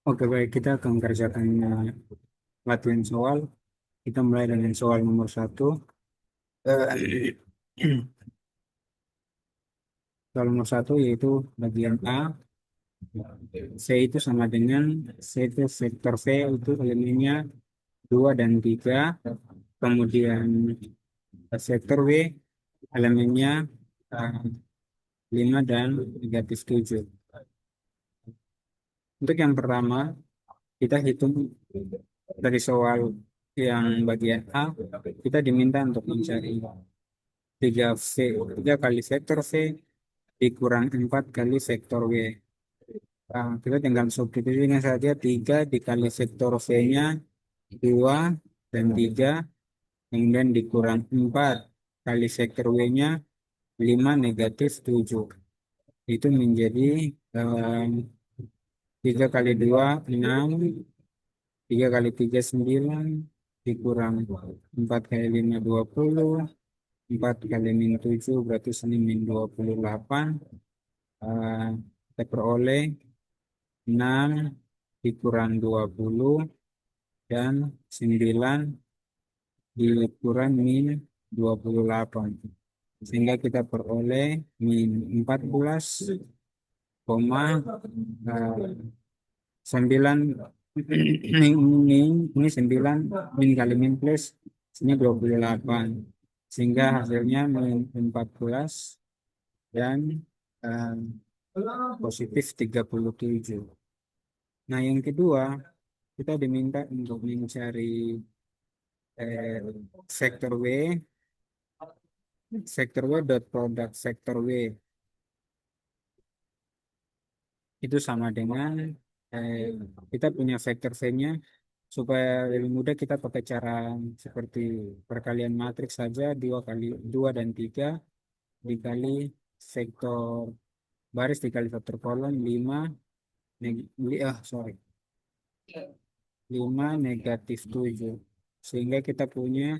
Oke, baik. Kita akan mengerjakan latihan soal. Kita mulai dengan soal nomor satu. Eh, Soal nomor satu yaitu bagian A. C itu sama dengan C itu vektor V itu elemennya 2 dan 3. Kemudian vektor W elemennya eh, 5 dan negatif 7. Untuk yang pertama, kita hitung dari soal yang bagian A, kita diminta untuk mencari 3 kali vektor V dikurang 4 kali vektor W. Nah, kita tinggal substitusikan saja 3 dikali vektor V-nya 2 dan 3, kemudian dikurang 4 kali vektor W-nya 5 negatif 7. Itu menjadi 3 kali 2 6, 3 kali 3 9, dikurang 4 kali 5 20, 4 kali min 7 berarti sini min 28. Eh, Kita peroleh 6 dikurang 20 dan 9 dikurang min 28. Sehingga kita peroleh min 14, eh, 9 ini 9 min kali min plus sini 28, sehingga hasilnya min 14 dan eh, positif 37. Nah, yang kedua, kita diminta untuk mencari eh, vektor W. Vektor W dot produk vektor W itu sama dengan eh, kita punya vektor V-nya. Supaya lebih mudah kita pakai cara seperti perkalian matriks saja, 2 kali 2 dan 3 dikali vektor baris dikali vektor kolom 5 sorry 5 negatif 7, sehingga kita punya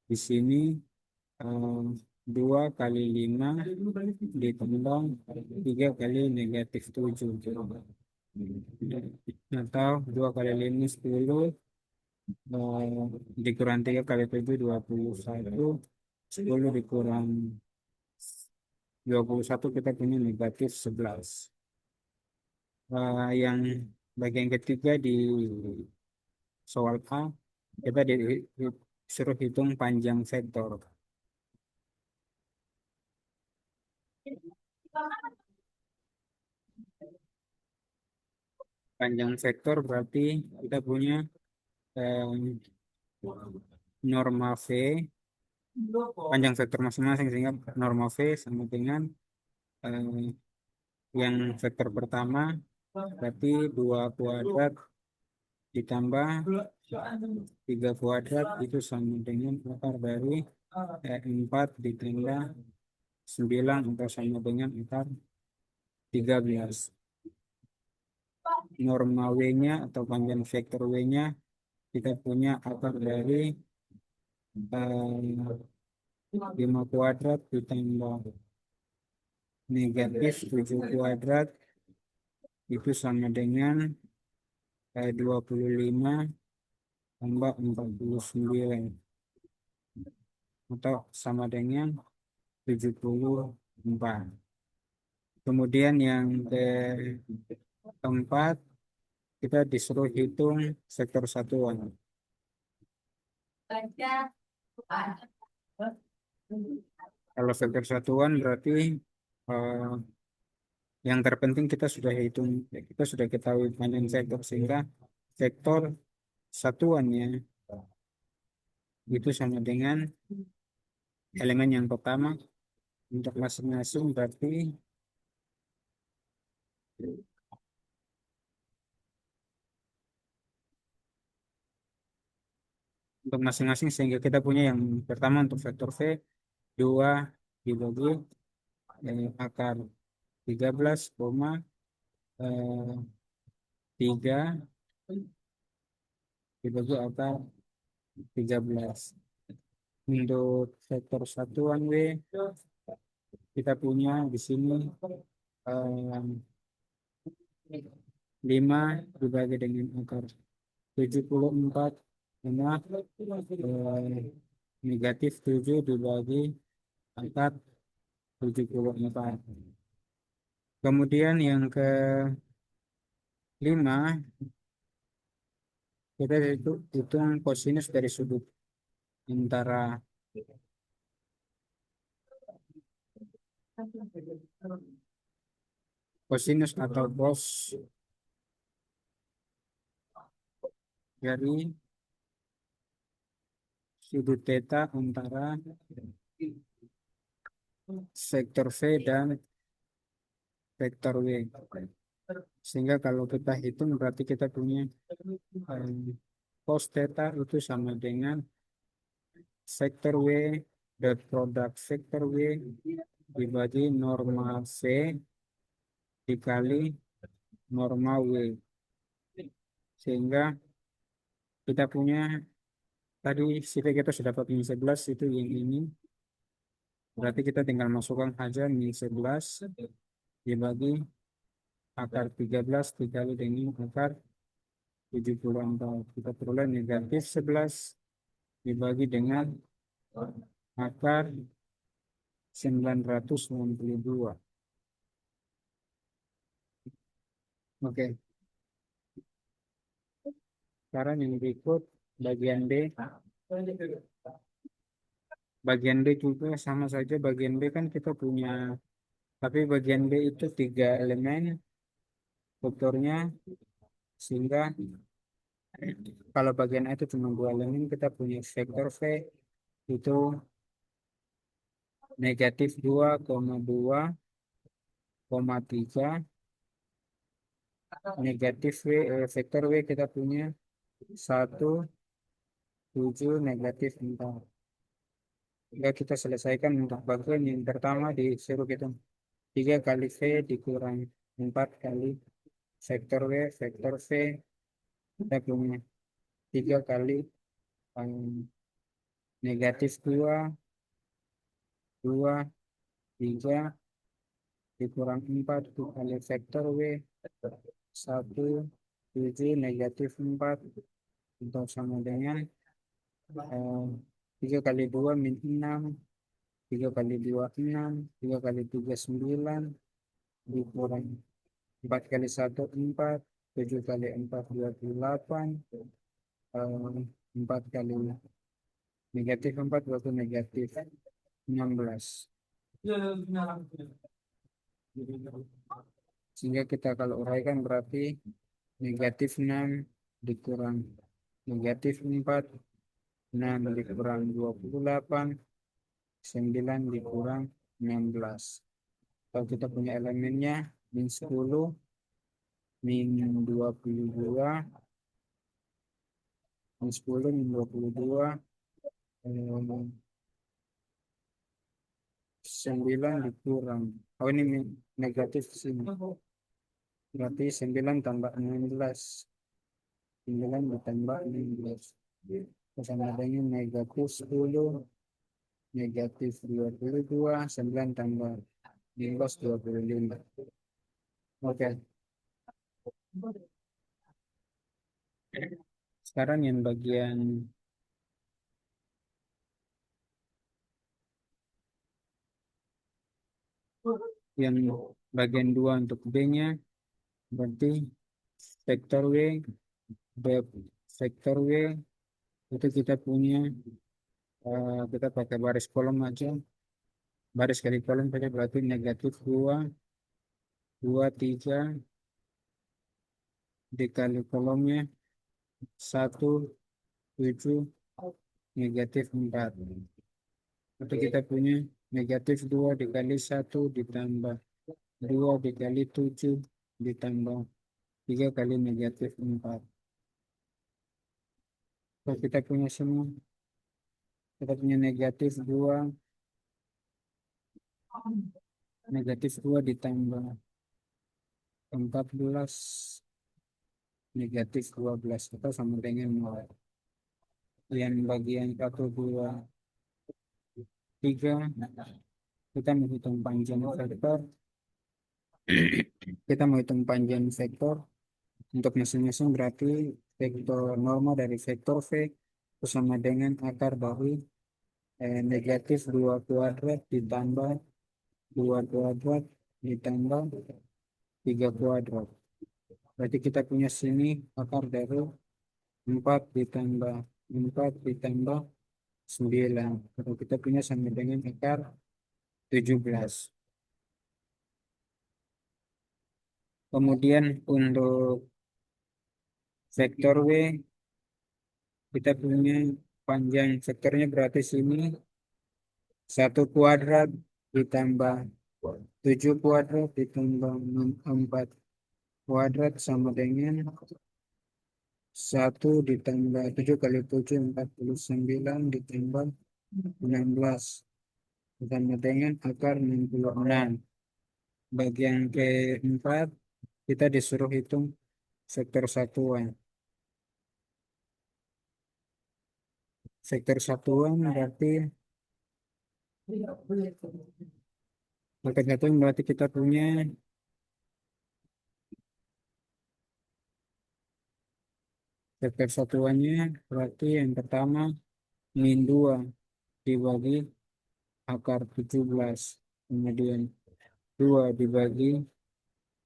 di sini eh, 2 kali 5 ditambah 3 kali negatif 7, atau 2 kali 5 10, dikurang 3 kali 7 21, 10 dikurang 21 kita punya negatif 11. Yang bagian ketiga di soal A, kita disuruh hitung panjang vektor. Panjang vektor berarti kita punya eh, norma V, panjang vektor masing-masing, sehingga norma V sama dengan eh, yang vektor pertama berarti 2 kuadrat ditambah 3 kuadrat itu sama dengan akar dari 4 ditambah 9 atau sama dengan akar 13. Norma W-nya atau panjang vektor W-nya kita punya akar dari 5 kuadrat ditambah negatif 7 kuadrat itu sama dengan 25 tambah 49 atau sama dengan 74. Kemudian yang keempat, kita disuruh hitung vektor satuan. Kalau vektor satuan berarti eh, yang terpenting kita sudah hitung, kita sudah ketahui panjang vektor, sehingga vektor satuannya itu sama dengan elemen yang pertama untuk masing-masing, berarti untuk masing-masing, sehingga kita punya yang pertama untuk vektor V 2 dibagi akar 13, eh, 3 dibagi akar 13. Untuk vektor satuan W kita punya di sini 5 dibagi dengan akar 74 sama negatif 7 dibagi akar 74. Kemudian yang kelima, kita hitung kosinus dari sudut antara kosinus atau cos dari sudut theta antara vektor V dan vektor W. Sehingga kalau kita hitung berarti kita punya cos theta itu sama dengan vektor W dot produk vektor W dibagi norma V dikali norma W. Sehingga kita punya tadi CV kita sudah dapat min 11 itu yang ini. Berarti kita tinggal masukkan aja min 11 dibagi akar 13 dikali dengan akar 74. Kita peroleh negatif 11 dibagi dengan akar 992. Oke, sekarang yang berikut bagian B. Bagian B juga sama saja. Bagian B kan kita punya, tapi bagian B itu 3 elemen vektornya, sehingga kalau bagian A itu cuma 2 elemen, kita punya vektor V itu negatif 2,2,3 negatif vektor W kita punya 1,7,-4. Jika kita selesaikan untuk bagian yang pertama disuruh kita 3 kali V dikurang 4 kali vektor V kita punya 3 kali negatif 2, 3 dikurang 4 kali vektor W 1,7, -4 untuk sama dengan 3 kali 2 min 6, 3 kali 2 6, 3 kali 3 9 dikurang 4 kali 1 4, 7 kali 4 28, 4 kali negatif 4 berarti negatif 16. Sehingga kita kalau uraikan berarti negatif 6 dikurang negatif 4, 6 dikurang 28, 9 dikurang 16. Kalau kita punya elemennya min 10, min 22, min 10, min 22, 9 dikurang. Oh ini negatif sini. Berarti 9 tambah 16. 9 ditambah 16. Sama dengan negatif 10, negatif 22, 9 tambah 16, 25. Oke. Sekarang yang bagian yang bagian 2 untuk B-nya berarti vektor W, vektor W itu kita punya kita pakai baris kolom aja, baris kali kolom saja berarti negatif 2, 2, 3 dikali kolomnya 1, 7, negatif 4. Itu kita punya negatif 2 dikali 1 ditambah 2 dikali 7 ditambah 3 kali negatif 4. Kalau kita punya semua, kita punya negatif 2 ditambah 14 negatif 12 atau sama dengan 0. Yang bagian 1, 2, 3 kita menghitung panjang vektor Kita mau hitung panjang vektor untuk masing-masing, berarti vektor normal dari vektor V itu sama dengan akar dari negatif 2 kuadrat ditambah 2 kuadrat ditambah 3 kuadrat. Berarti kita punya sini akar dari 4 ditambah 4 ditambah 9. Kalau kita punya sama dengan akar 17. Kemudian untuk vektor W, kita punya panjang vektornya berarti sini 1 kuadrat ditambah 7 kuadrat ditambah 4 kuadrat sama dengan 1 ditambah 7 kali 7 49 ditambah 16 sama dengan akar 66. Bagian keempat kita disuruh hitung vektor satuan. Vektor satuan berarti kita punya vektor satuannya berarti yang pertama min 2 dibagi akar 17, kemudian 2 dibagi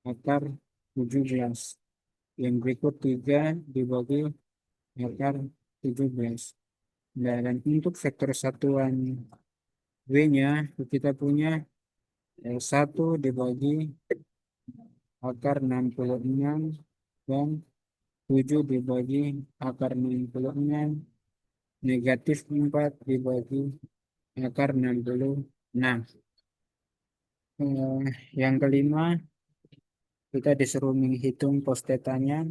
akar 17, yang berikut 3 dibagi akar 17. Nah, dan untuk vektor satuan W-nya kita punya 1 dibagi akar 66 dan 7 dibagi akar 66 negatif 4 dibagi akar 66. Yang kelima kita disuruh menghitung cos tetanya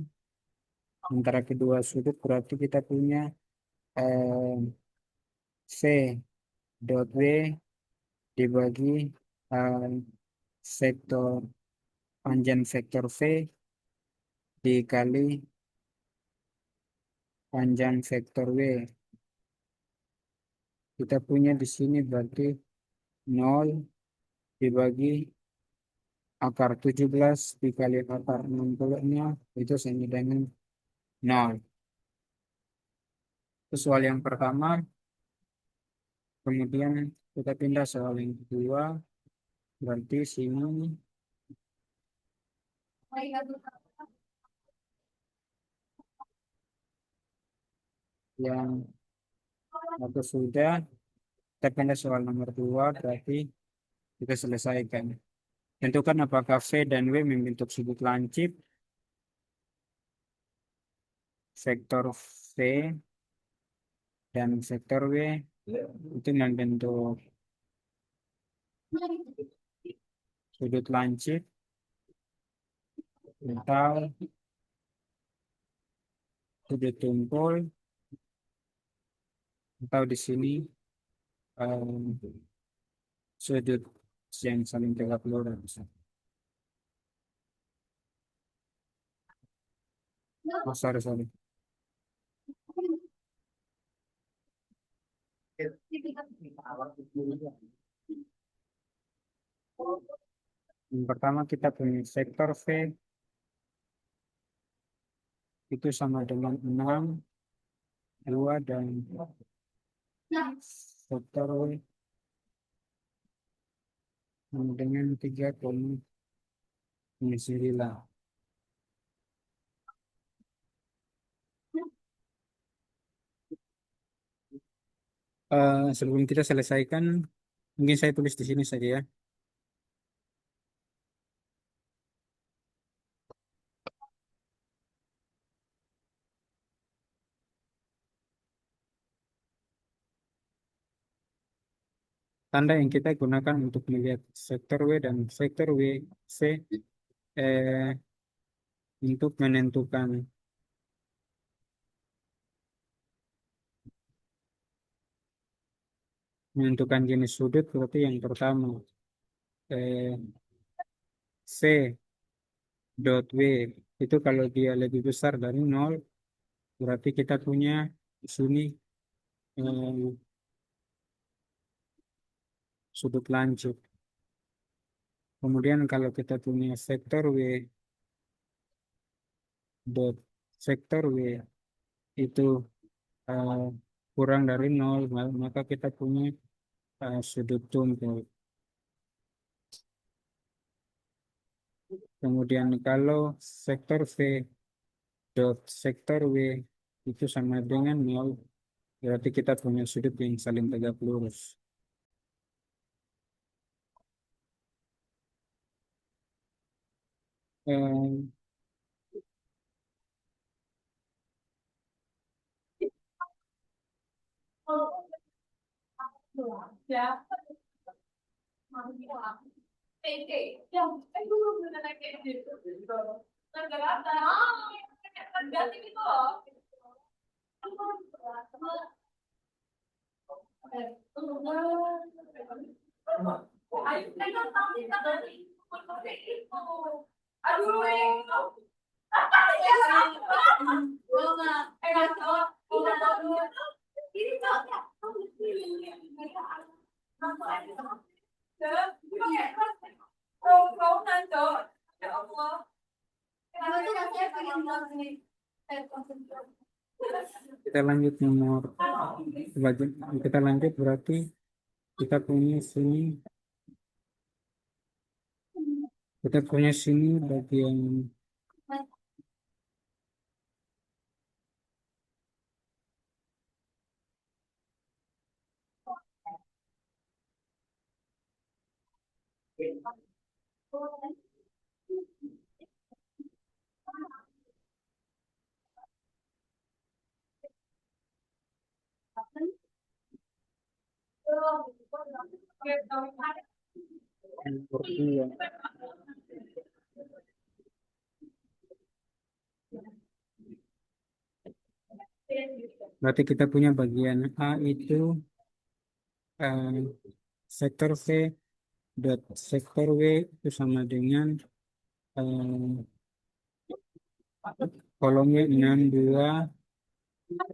antara kedua sudut, berarti kita punya eh, C dot W dibagi eh, vektor panjang vektor V dikali panjang vektor W. Kita punya di sini berarti 0 dibagi akar 17 dikali akar 60-nya itu sama dengan 0. Itu soal yang pertama. Kemudian kita pindah soal yang kedua. Berarti sini yang atau sudah, kita pindah soal nomor 2. Berarti kita selesaikan. Tentukan apakah V dan W membentuk sudut lancip. Vektor V dan vektor W itu membentuk sudut lancip atau sudut tumpul, atau di sini em, sudut yang saling tegak lurus. Oh, sorry, sorry. Yang pertama kita punya vektor V itu sama dengan 6, 2, dan vektor W sama dengan 3,9. Sebelum kita selesaikan, mungkin saya tulis di sini saja ya. Tanda yang kita gunakan untuk melihat vektor W dan vektor W V eh, untuk menentukan jenis sudut, berarti yang pertama eh, C dot W itu kalau dia lebih besar dari 0, berarti kita punya di sini eh, sudut lancip. Kemudian kalau kita punya vektor W dot vektor W itu eh, kurang dari nol, maka kita punya sudut tumpul. Kemudian kalau vektor V dot vektor W itu sama dengan nol, berarti kita punya sudut yang saling tegak lurus. Eh, kita lanjut nomor kita lanjut berarti kita punya sini bagian nomor 2. Berarti kita punya bagian A itu eh, vektor V dot vektor W itu sama dengan eh, kolomnya 62,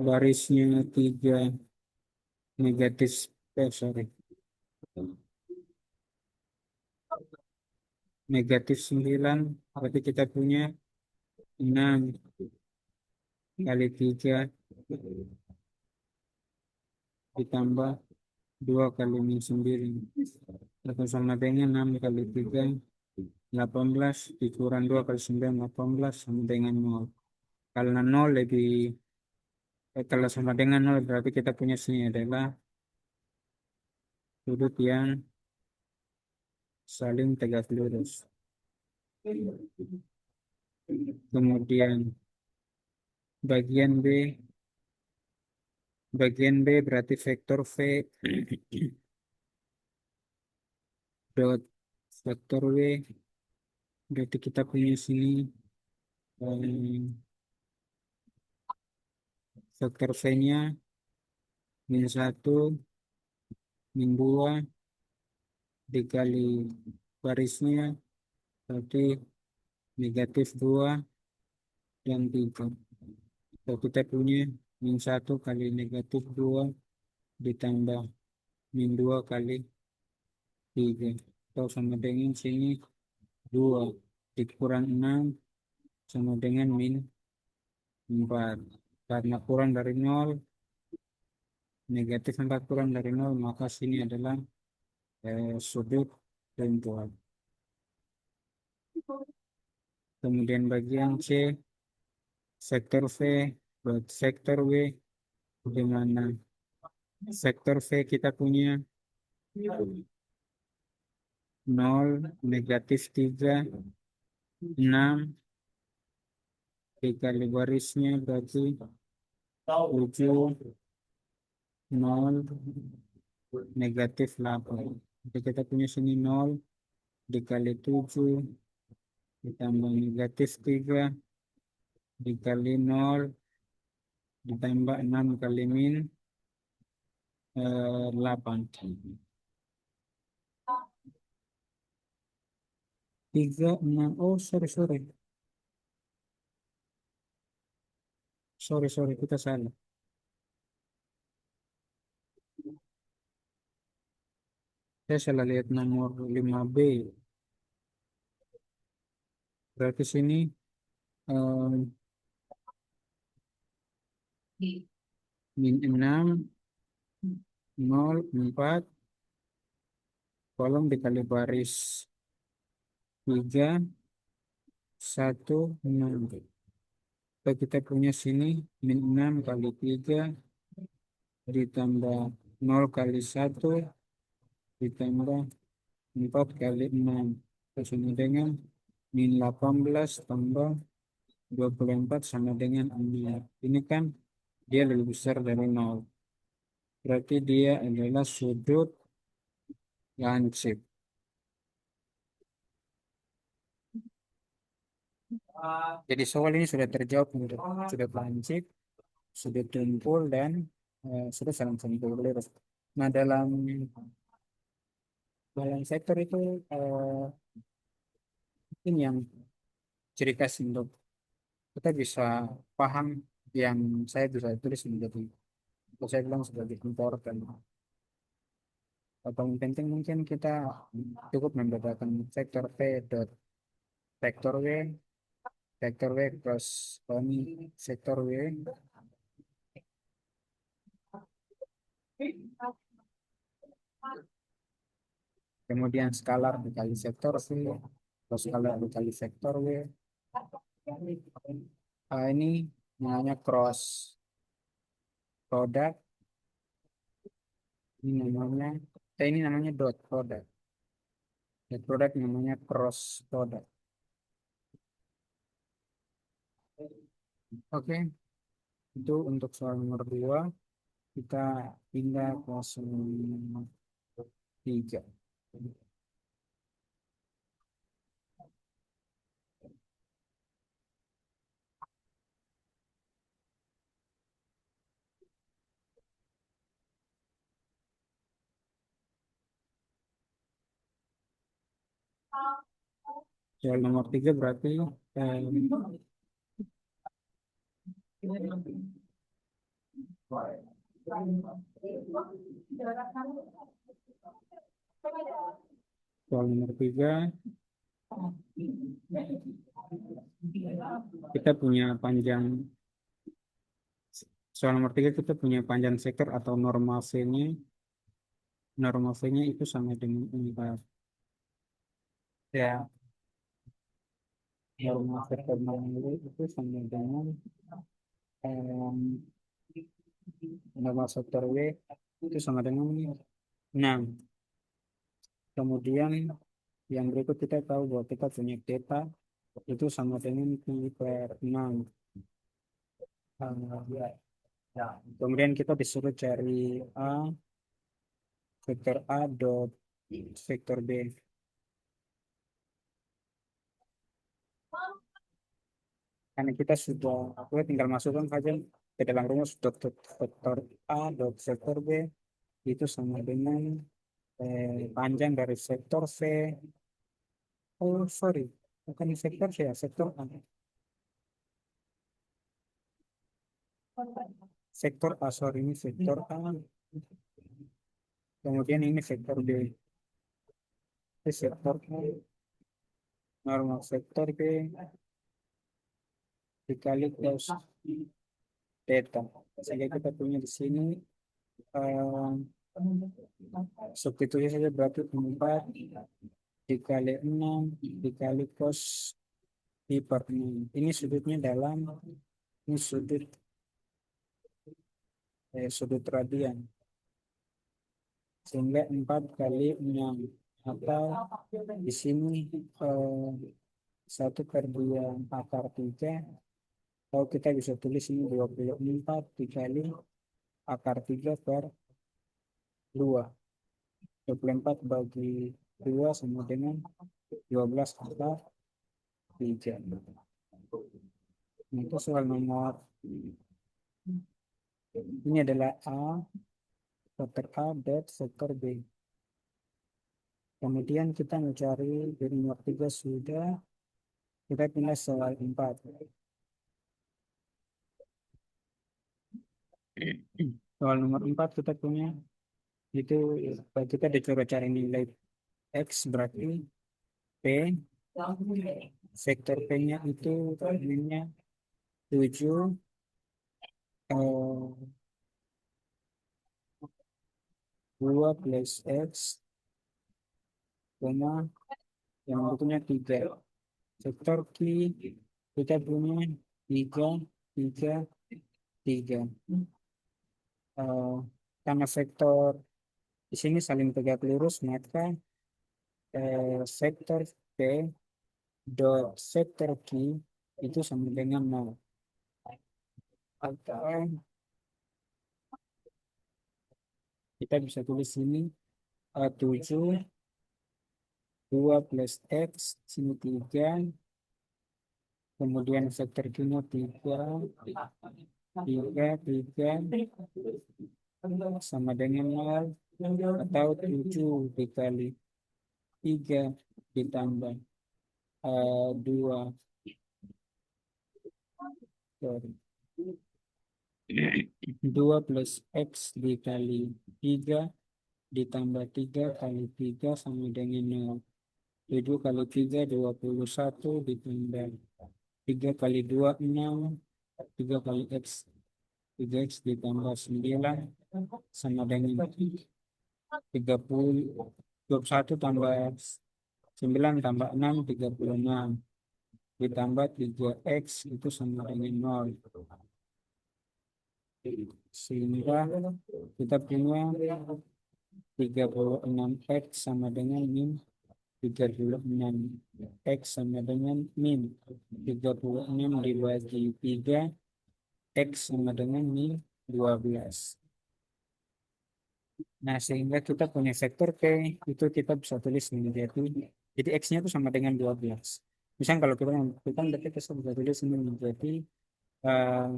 barisnya 3, negatif, sorry, negatif 9, berarti kita punya 6 kali 3 ditambah 2 kali min 9. Atau sama dengan 6 kali 3, 18, dikurang 2 kali 9, 18, sama dengan 0. Karena 0 lebih, kalau sama dengan 0 berarti kita punya sini adalah sudut yang saling tegak lurus. Kemudian bagian B, berarti vektor V dot vektor W, berarti kita punya sini vektor V-nya min 1, min 2 dikali barisnya, berarti negatif 2 dan 3. So, kita punya min 1 kali negatif 2 ditambah min 2 kali 3. Atau sama dengan sini 2 dikurang 6 sama dengan min 4. Karena kurang dari 0, negatif 4 kurang dari 0, maka sini adalah sudut temporal. Kemudian bagian C, vektor V buat vektor W, di mana vektor V kita punya 0, negatif 3, 6 dikali barisnya berarti 7, 0, negatif 8. Jadi kita punya sini 0 dikali 7 ditambah negatif 3 dikali 0 ditambah 6 kali min 8. 3, 6, oh sorry sorry sorry sorry kita salah. Saya salah lihat nomor 5B. Berarti sini eh, min 6, 0, 4, kolom dikali baris 3, 1, 6. Kalau kita punya sini min 6 kali 3 ditambah 0 kali 1 ditambah 4 kali 6. Sama dengan min 18 tambah 24 sama dengan 6. Ini kan dia lebih besar dari 0. Berarti dia adalah sudut lancip. Jadi soal ini sudah terjawab untuk sudut lancip, sudut tumpul, dan sudut saling tumpul. Nah, dalam sektor itu ini yang ciri khas untuk kita bisa paham yang saya bisa tulis menjadi, kalau saya bilang sebagai important. Atau yang penting mungkin kita cukup membedakan sektor P dot vektor W, vektor W cross koni sektor W, kemudian skalar dikali sektor V, atau skalar dikali sektor W. Ini namanya cross product, ini namanya dot product. Dot product namanya cross product. Oke, itu untuk soal nomor 2. Kita pindah ke soal nomor 3. Soal nomor 3 berarti eh, soal nomor 3 kita punya panjang, soal nomor 3 kita punya panjang sektor atau normal V-nya. Normal V-nya itu sama dengan 4. Ya, normal sektor normal itu sama dengan em, normal sektor W itu sama dengan 6. Kemudian yang berikut kita tahu bahwa kita punya theta itu sama dengan pi per 6. Kemudian kita disuruh cari A, vektor A dot vektor B. Karena kita sudah, aku tinggal masukkan saja ke dalam rumus dot vektor A dot vektor B itu sama dengan panjang dari vektor V. Oh, sorry, bukan vektor V ya, vektor A. Vektor A, sorry, ini vektor A. Kemudian ini vektor B. Ini vektor A, normal vektor B dikali cos theta. Sehingga kita punya di sini eh, substitusi saja berarti 4 dikali 6 dikali cos pi per 6. Ini sudutnya dalam, ini sudut radian. Sehingga 4 kali 6 atau di sini 1/2 akar 3, atau kita bisa tulis ini 24 dikali akar 3 per 2. 24 bagi 2 sama dengan 12 akar 3. Nah, itu soal nomor, ini adalah A, vektor A, dot vektor B. Kemudian kita mencari dari nomor 3 sudah, kita pindah soal 4. Soal nomor 4 kita punya, itu kita disuruh cari nilai X berarti P Vektor P-nya itu namanya 7, 2 plus X, koma, yang berikutnya 3. Vektor Q kita punya 3, 3, 3. Eh, karena vektor di sini saling tegak lurus, maka vektor P dot vektor Q itu sama dengan 0. Atau kita bisa tulis ini 7, 2 plus X, sini 3, kemudian vektor Q-nya 3, 3, 3, sama dengan 0, atau 7 dikali 3 ditambah 2, sorry, 2 plus X dikali 3 ditambah 3 kali 3 sama dengan 0. 7 kali 3, 21, ditambah 3 kali 2, 6, 3 kali X, 3X ditambah 9 sama dengan 30, 21 tambah 9 tambah 6, 36, ditambah 3X itu sama dengan 0. Sehingga kita punya 36X sama dengan min 36. X sama dengan min 36 dibagi 3, X sama dengan min 12. Nah, sehingga kita punya vektor P, itu kita bisa tulis menjadi, jadi X-nya itu sama dengan 12. Misalnya kalau kita menentukan, berarti kita bisa tulis ini menjadi,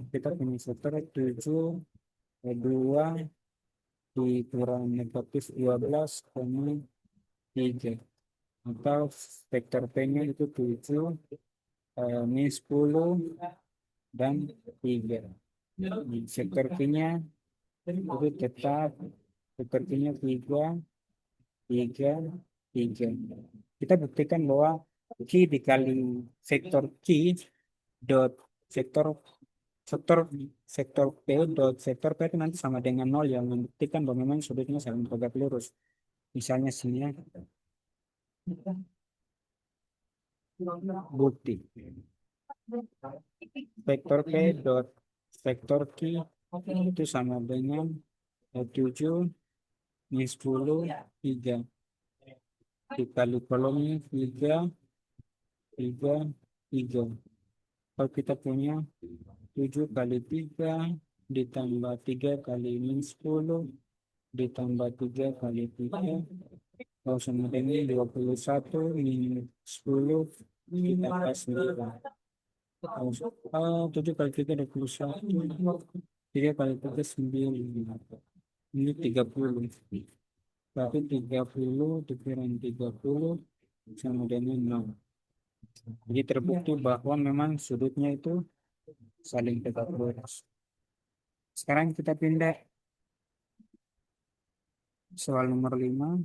kita punya vektor 7, 2, dikurang negatif 12, koma 3. Atau vektor P-nya itu 7, min 10, dan 3. Vektor Q-nya itu tetap vektor Q-nya 3, 3, 3. Kita buktikan bahwa Q dikali vektor Q dot vektor vektor vektor P dot vektor P itu nanti sama dengan 0, yang membuktikan bahwa memang sudutnya saling tegak lurus. Misalnya sini ya, bukti vektor P dot vektor Q itu sama dengan 7 min 10, 3 dikali kolomnya 3, 3, 3. Kalau kita punya 7 kali 3 ditambah 3 kali min 10 ditambah 3 kali 3, kalau sama dengan 21 min 10 ditambah 9. 7 kali 3 21, 3 kali 3 9. Ini 30. Berarti 30 dikurang 30 sama dengan 0. Jadi terbukti bahwa memang sudutnya itu saling tegak lurus. Sekarang kita pindah soal nomor 5.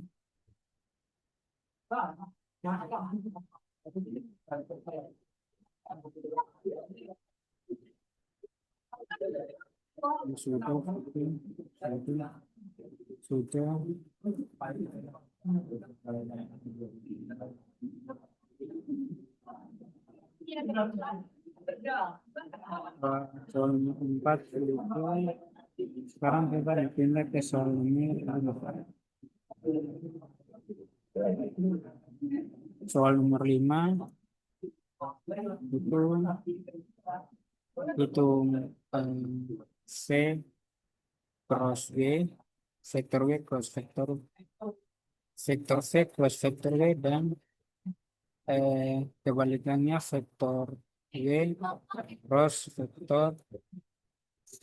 Sudah, soal 4 selesai. Sekarang kita pindah ke soal nomor, soal nomor 5. Hitung C cross W, vektor W cross vektor C cross vektor W, dan kebalikannya vektor W cross vektor C.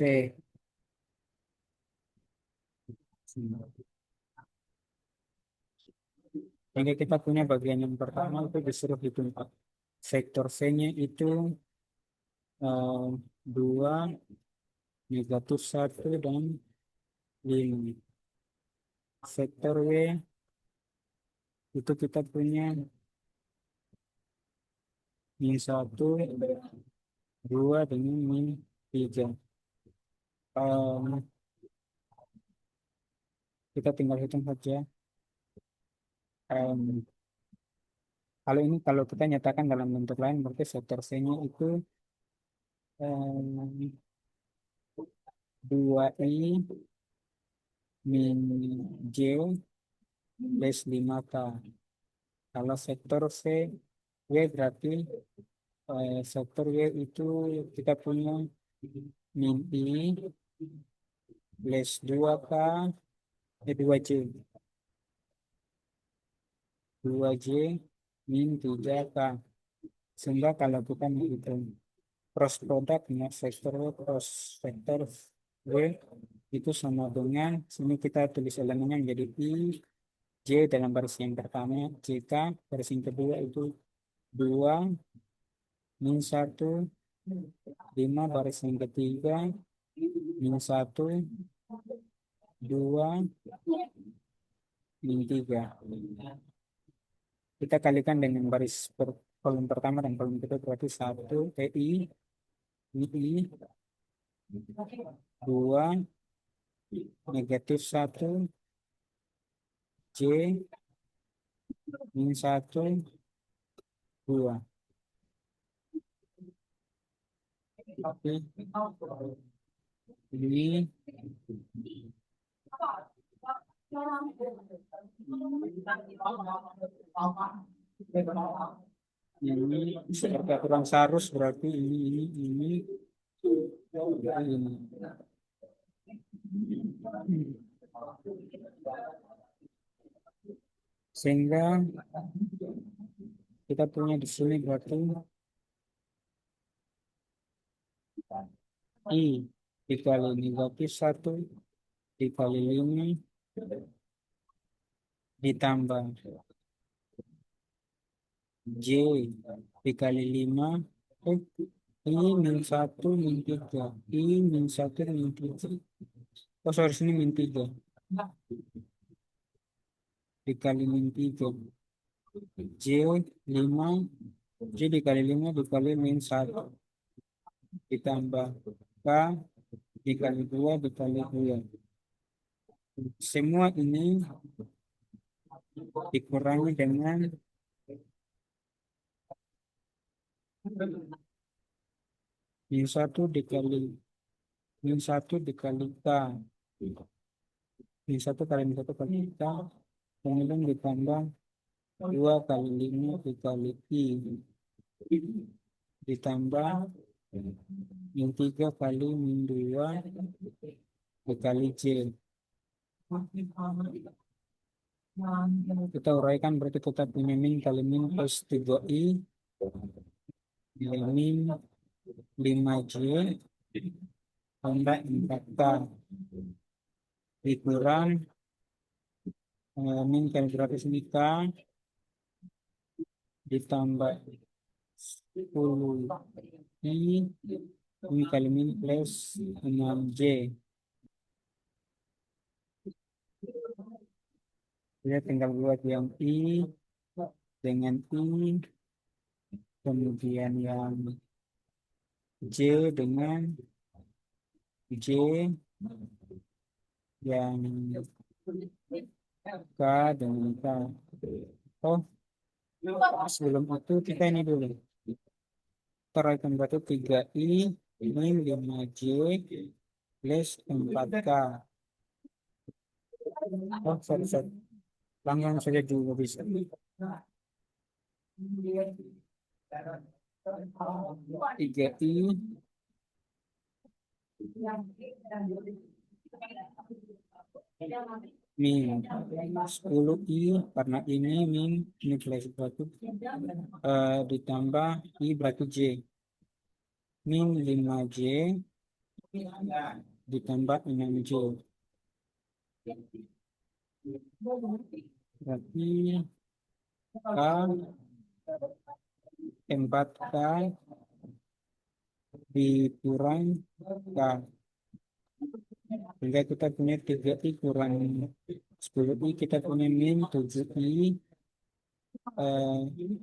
Jadi kita punya bagian yang pertama itu disuruh hitung vektor V-nya itu 2, negatif 1, dan 5. Vektor W itu kita punya min 1, 2 dengan min 3. Kita tinggal hitung saja. Em, kalau kita nyatakan dalam bentuk lain, berarti sektor C-nya itu 2I min J plus 5K. Kalau sektor C, W berarti sektor W itu kita punya min I plus 2K, 2J. 2J min 3K. Sehingga kalau kita menghitung cross produknya sektor W cross sektor W itu sama dengan, sini kita tulis elemennya menjadi I J dalam baris yang pertama, JK baris yang kedua itu 2 min 1, 5 baris yang ketiga, min 1, 2, min 3. Kita kalikan dengan baris kolom pertama dan kolom kedua, berarti 1 TI, I, 2, negatif 1, J, min 1, 2. Oke, ini seperti aturan Sarus, berarti ini ini. Sehingga kita punya di sini berarti I dikali negatif 1 dikali 5 ditambah J dikali 5, I min 1 min 3, I min 1 min 3, oh sorry, sini min 3 dikali min 3, J 5, J dikali 5 dikali min 1 ditambah K dikali 2 dikali 2. Semua ini dikurangi dengan min 1 dikali min 1 dikali K, min 1 kali min 1 kali K, kemudian ditambah 2 kali 5 dikali I, ditambah min 3 kali min 2 dikali J. Kita uraikan, berarti kita punya min kali min plus 3I nilai min 5J tambah 4K dikurang min kali gratis ini K ditambah 10 I min kali min plus 6J. Kita tinggal buat yang I dengan I, kemudian yang J dengan J, yang K dengan K. Oh, sebelum itu kita ini dulu. Teraikan batu 3I min 5J plus 4K. Oh, sorry. Langsung saja juga bisa. 3I min 10I karena ini plus batu ditambah I berarti J min 5J ditambah 6J berarti K 4K dikurang K, sehingga kita punya 3I kurang 10I, kita punya min 7I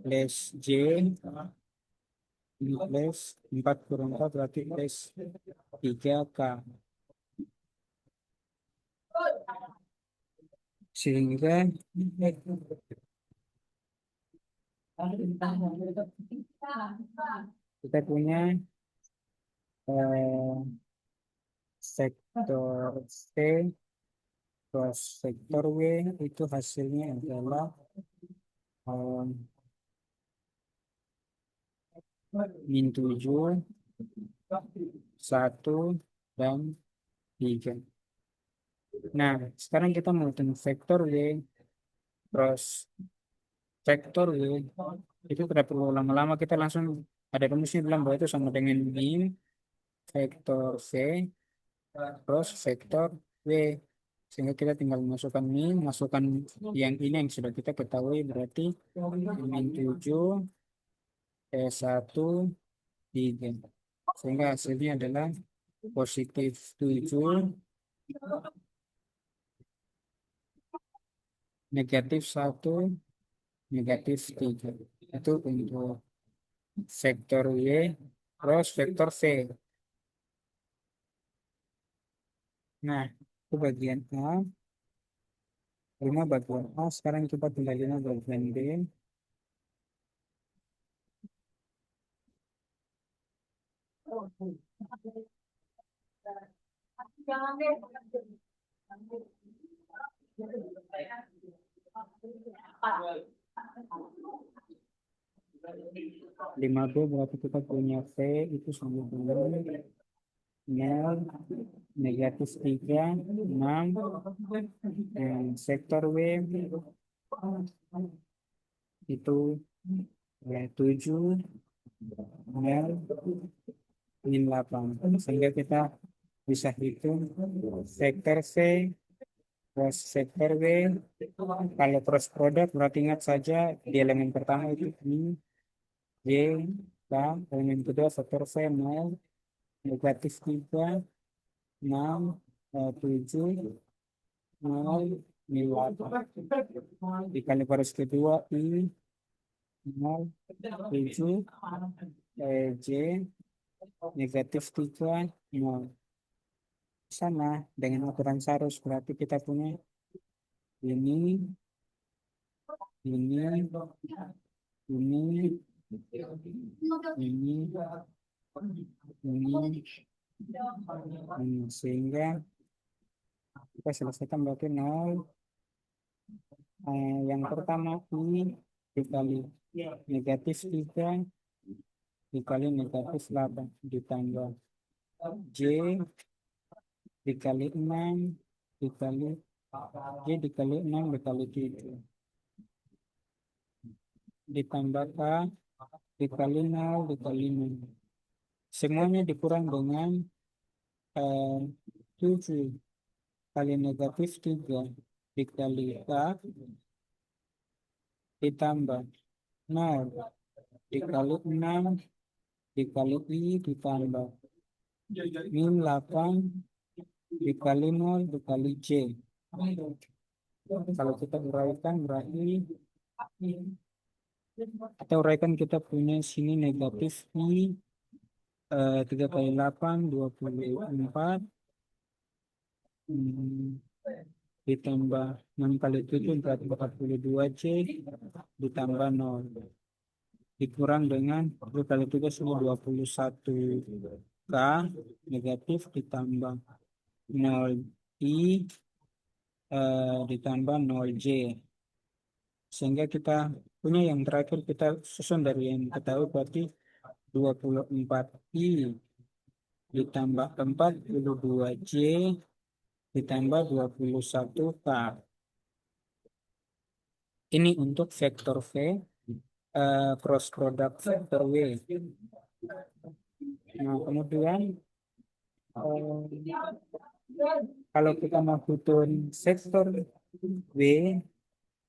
plus J Ini plus 4 kurang 4 berarti plus 3K. Sehingga kita punya eh, sektor C plus sektor W itu hasilnya adalah eh, min 7, 1, dan 3. Nah, sekarang kita mau hitung vektor W cross vektor W. Itu tidak perlu lama-lama, kita langsung ada rumusnya bilang bahwa itu sama dengan min vektor V cross vektor W. Sehingga kita tinggal masukkan min, masukkan yang ini yang sudah kita ketahui, berarti min 7, 1, 3. Sehingga hasilnya adalah positif 7, negatif 1, negatif 3. Itu untuk vektor Y cross vektor V. Nah, itu bagian A. 5 bagian A. Sekarang kita tinggal 5 bagian B. Lima B berarti kita punya V itu sama dengan nol, negatif 3, 6. Dan sektor W itu 7, nol, min 8. Sehingga kita bisa hitung vektor V cross vektor W. Kalau cross product berarti ingat saja di elemen pertama itu min, J, K. Elemen kedua vektor V 0, negatif 3, 6, 7, 0, min 8. Dikali baris kedua I 0, 7, J, negatif 3, 0. Sama dengan aturan Sarus, berarti kita punya ini, ini, ini, ini, ini. Sehingga kita selesaikan berarti 0. Yang pertama I dikali negatif 3 dikali negatif 8 ditambah J dikali 6 dikali J dikali 6 dikali 7 ditambah K dikali 0 dikali 6. Semuanya dikurang dengan 7 kali negatif 3 dikali K ditambah 0 dikali 6 dikali I ditambah min 8 dikali 0 dikali J. Kalau kita uraikan berarti kita punya sini negatif I 3 kali 8 24 ditambah 6 kali 7 berarti 42 J ditambah 0 dikurang dengan 2 kali 3 sudah 21 K negatif ditambah 0 I ditambah 0 J. Sehingga kita punya yang terakhir, kita susun dari yang ketahui berarti 24 I ditambah 42 J ditambah 21 K. Ini untuk vektor V cross product vektor W. Nah, kemudian kalau kita mau hitung sektor W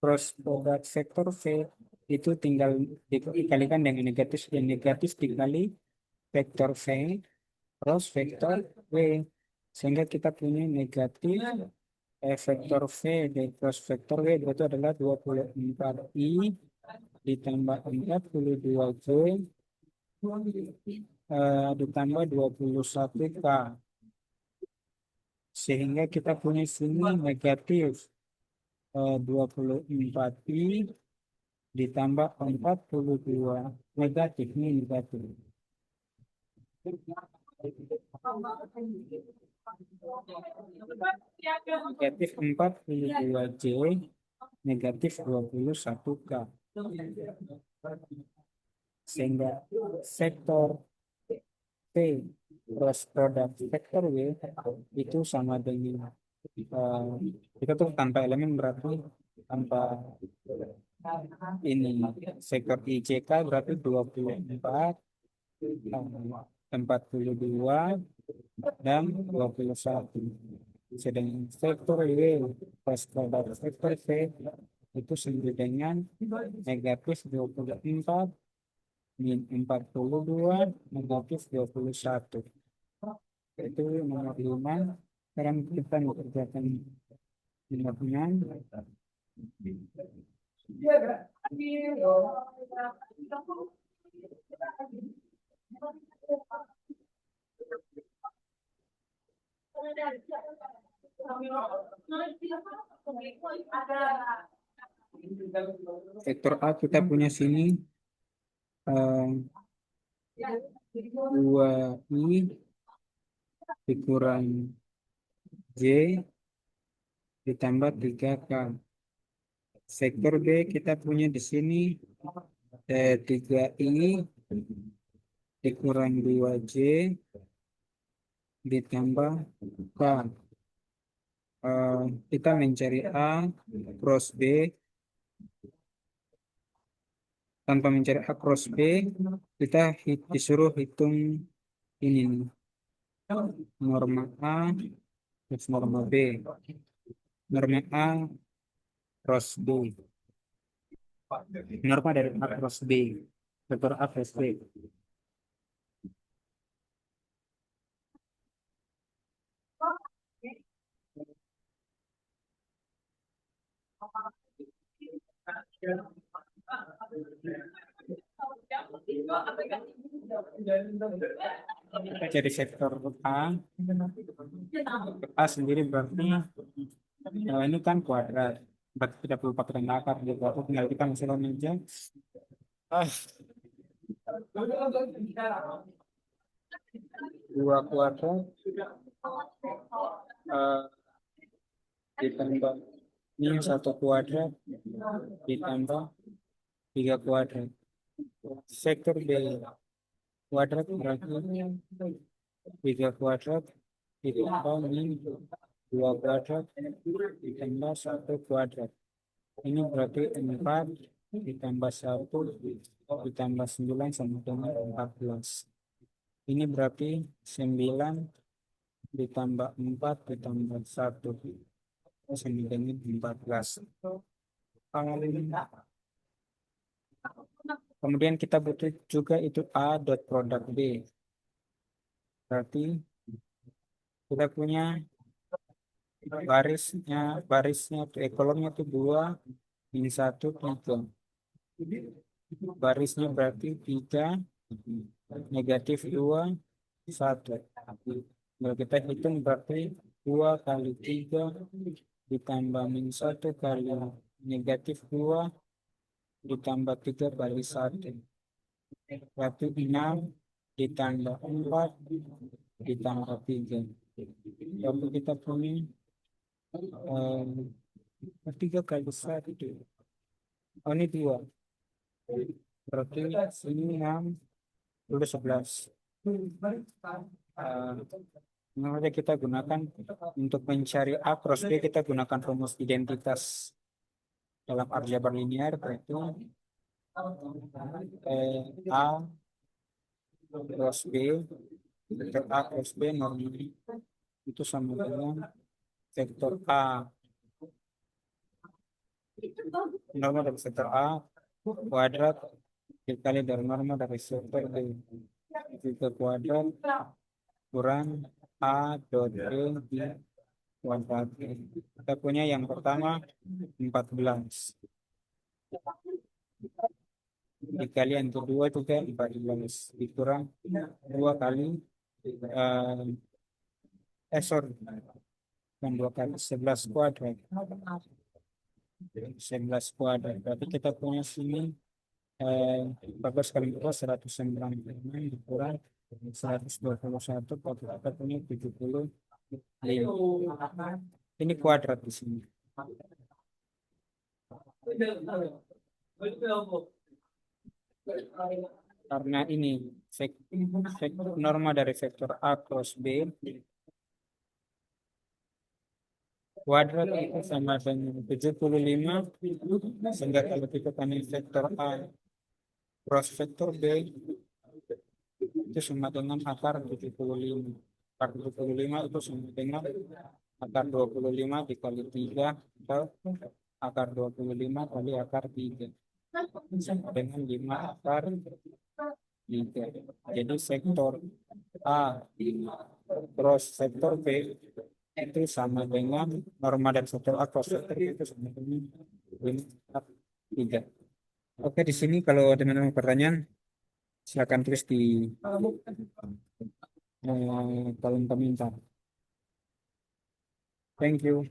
cross product vektor V itu tinggal dikalikan dengan negatif, dan negatif dikali vektor V cross vektor W, sehingga kita punya negatif vektor V dan cross vektor W itu adalah 24 I ditambah 42 J ditambah 21K. Sehingga kita punya sini negatif 24I ditambah 42. Negatif, ini negatif. Negatif 42J, negatif 21K. Sehingga sektor P cross product sektor W itu sama dengan kita tuh tanpa elemen berarti tanpa ini sektor ICK berarti 24, 42 dan 21. Sedangkan sektor W cross product sektor V itu sama dengan negatif 24 min 42 negatif 21. Itu nomor 5. Sekarang kita mengerjakan nomornya. Sektor A kita punya sini 2I dikurang J ditambah 3K. Sektor B kita punya di sini 3I dikurang 2J ditambah K. Kita mencari A cross B. Tanpa mencari A cross B, kita disuruh hitung ini nih. Norma A plus norma B. Norma A cross B. Norma dari A cross B. Vektor A cross B. Kita cari sektor A. A sendiri berarti ini kan kuadrat. Berarti tidak perlu pakai tanda akar. Jadi tinggal kita misalnya aja. Ah, 2 kuadrat ditambah ini 1 kuadrat ditambah 3 kuadrat. Sektor B kuadrat berarti 3 kuadrat ditambah min 2 kuadrat ditambah 1 kuadrat. Ini berarti 4 ditambah 1 ditambah 9 sama dengan 14. Ini berarti 9 ditambah 4 ditambah 1 sama dengan 14. Kemudian kita butuh juga itu A dot produk B. Berarti kita punya barisnya kolomnya itu 2 min 1 3. Barisnya berarti 3 negatif 2 1. Kalau kita hitung berarti 2 kali 3 ditambah min 1 kali negatif 2 ditambah 3 kali 1. Berarti 6 ditambah 4 ditambah 3. Lalu kita punya 3 kali 1. Oh, ini 2. Berarti ini 6 udah 11. Nah, kita gunakan untuk mencari A cross B, kita gunakan rumus identitas dalam aljabar linear, yaitu A cross B, vektor A cross B normal itu sama dengan vektor A normal dari vektor A kuadrat dikali dari norma dari vektor B itu kuadrat kurang A dot B di kuadrat. Kita punya yang pertama 14. dikali yang kedua juga 14 dikurang 2 kali sorry, bukan 2 kali 11 kuadrat. 11 kuadrat. Berarti kita punya sini 14 kali 2 196 dikurang 121, berarti kita punya 75. Ini kuadrat di sini. Karena ini norma dari vektor A cross B kuadrat itu sama dengan 75, sehingga kalau kita tanya vektor A cross vektor B itu sama dengan akar 75. Akar 75 itu sama dengan akar 25 dikali 3 atau akar 25 kali akar 3 sama dengan 5 akar 3. Jadi vektor A cross vektor B itu sama dengan norma dari vektor A cross vektor B itu sama dengan 5 akar 3. Oke, di sini kalau teman-teman pertanyaan silakan tulis di kolom komentar. Thank you.